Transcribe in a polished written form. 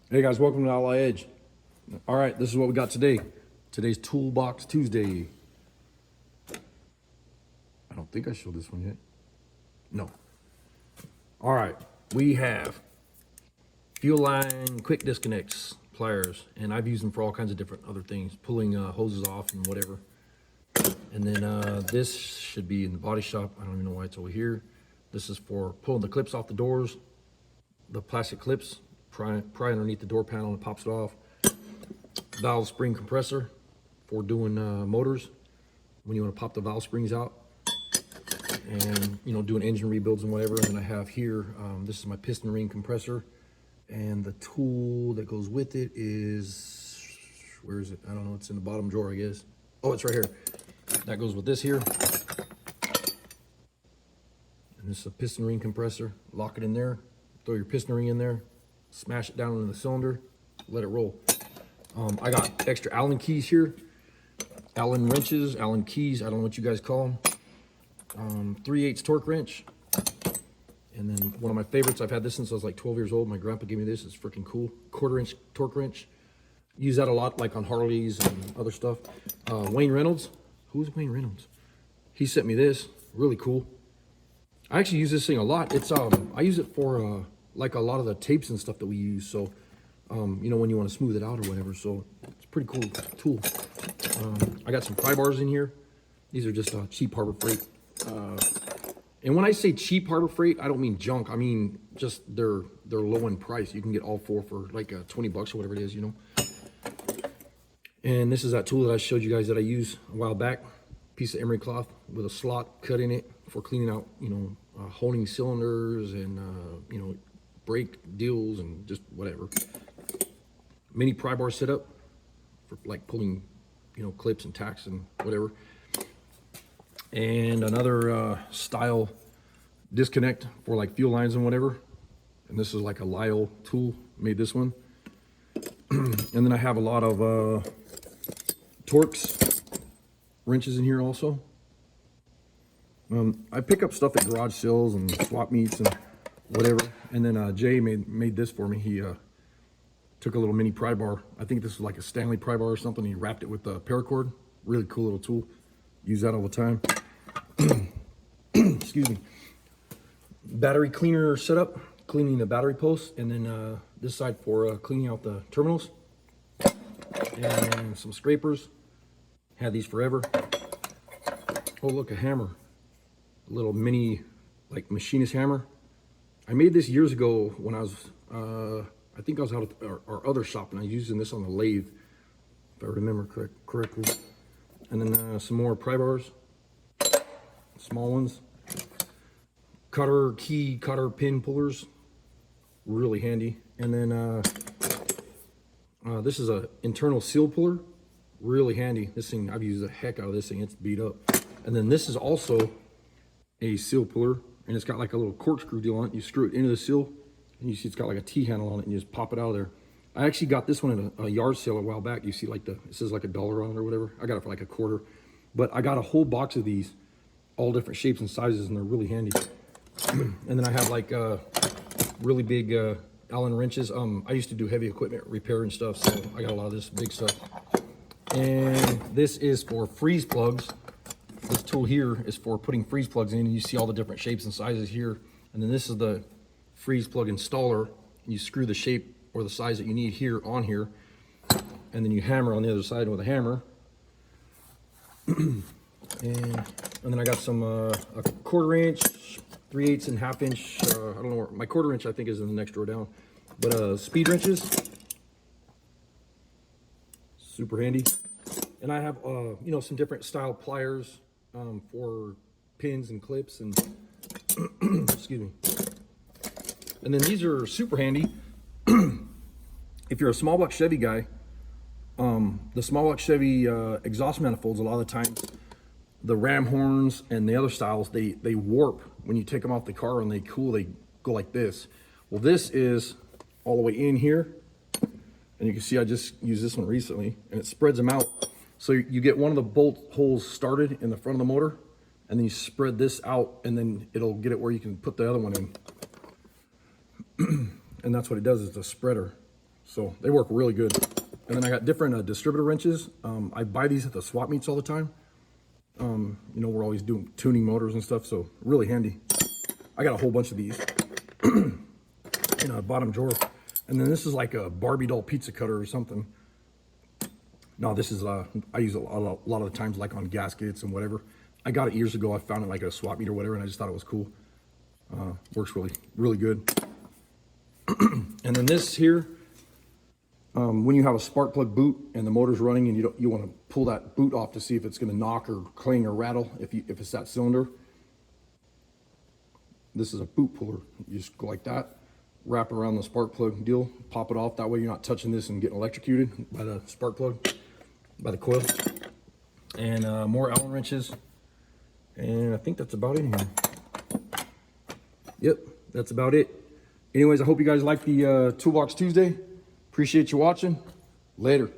Hey guys, welcome to Outlaw Edge. All right, this is what we got today. Today's Toolbox Tuesday. I don't think I showed this one yet. No. All right, we have fuel line quick disconnects, pliers, and I've used them for all kinds of different other things, pulling hoses off and whatever. And then this should be in the body shop. I don't even know why it's over here. This is for pulling the clips off the doors, the plastic clips, pry underneath the door panel and it pops it off. Valve spring compressor for doing motors when you want to pop the valve springs out and doing engine rebuilds and whatever. And then I have here, this is my piston ring compressor, and the tool that goes with it is, where is it? I don't know, it's in the bottom drawer, I guess. Oh, it's right here. That goes with this here. And this is a piston ring compressor. Lock it in there, throw your piston ring in there, smash it down into the cylinder, let it roll. I got extra Allen keys here, Allen wrenches, Allen keys, I don't know what you guys call them. 3/8 torque wrench. And then one of my favorites, I've had this since I was like 12 years old. My grandpa gave me this, it's freaking cool. 1/4 inch torque wrench. Use that a lot, like on Harleys and other stuff. Wayne Reynolds, who's Wayne Reynolds? He sent me this, really cool. I actually use this thing a lot. It's I use it for like a lot of the tapes and stuff that we use. So when you want to smooth it out or whatever. So it's a pretty cool tool. I got some pry bars in here. These are just cheap Harbor Freight. And when I say cheap Harbor Freight, I don't mean junk. I mean just they're low in price. You can get all four for like 20 bucks or whatever it is, And this is that tool that I showed you guys that I used a while back. Piece of emery cloth with a slot cut in it for cleaning out, holding cylinders and brake deals and just whatever. Mini pry bar setup for like pulling, clips and tacks and whatever. And another style disconnect for like fuel lines and whatever. And this is like a Lyle tool, made this one. And then I have a lot of Torx wrenches in here also. I pick up stuff at garage sales and swap meets and whatever. And then Jay made this for me. He took a little mini pry bar. I think this was like a Stanley pry bar or something. He wrapped it with paracord. Really cool little tool. Use that all the time. Excuse me. Battery cleaner setup, cleaning the battery posts, and then this side for cleaning out the terminals. And some scrapers. Had these forever. Oh, look, a hammer. A little mini, like, machinist hammer. I made this years ago when I was, I think I was out at our other shop, and I was using this on the lathe, if I remember correctly. And then some more pry bars, small ones. Key cutter pin pullers, really handy. And then this is a internal seal puller, really handy. This thing, I've used the heck out of this thing, it's beat up. And then this is also a seal puller, and it's got like a little corkscrew deal on it. You screw it into the seal, and you see it's got like a T-handle on it, and you just pop it out of there. I actually got this one at a yard sale a while back. You see like it says like $1 on it or whatever. I got it for like $1/4. But I got a whole box of these, all different shapes and sizes, and they're really handy. And then I have like really big Allen wrenches. I used to do heavy equipment repair and stuff, so I got a lot of this big stuff. And this is for freeze plugs. This tool here is for putting freeze plugs in, and you see all the different shapes and sizes here. And then this is the freeze plug installer. You screw the shape or the size that you need here on here, and then you hammer on the other side with a hammer. and then I got some a 1/4 inch, 3/8 and 1/2 inch. I don't know where my 1/4 inch I think is in the next drawer down, but speed wrenches, super handy. And I have some different style pliers for pins and clips and excuse me. And then these are super handy if you're a small block Chevy guy. The small block Chevy exhaust manifolds, a lot of the times the ram horns and the other styles, they warp when you take them off the car and they cool, they go like this. Well, this is all the way in here, and you can see I just used this one recently, and it spreads them out. So you get one of the bolt holes started in the front of the motor, and then you spread this out, and then it'll get it where you can put the other one in. And that's what it does, is a spreader. So they work really good. And then I got different distributor wrenches. I buy these at the swap meets all the time. You know, we're always doing tuning motors and stuff, so really handy. I got a whole bunch of these in a bottom drawer. And then this is like a Barbie doll pizza cutter or something. No, this is, I use it a lot of the times like on gaskets and whatever. I got it years ago. I found it like at a swap meet or whatever, and I just thought it was cool. Works really good. And then this here, when you have a spark plug boot and the motor's running and you want to pull that boot off to see if it's going to knock or clang or rattle if it's that cylinder. This is a boot puller. You just go like that, wrap around the spark plug deal, pop it off. That way you're not touching this and getting electrocuted by the spark plug, by the coil. And more Allen wrenches. And I think that's about it here. Yep, that's about it. Anyways, I hope you guys like the Toolbox Tuesday. Appreciate you watching. Later.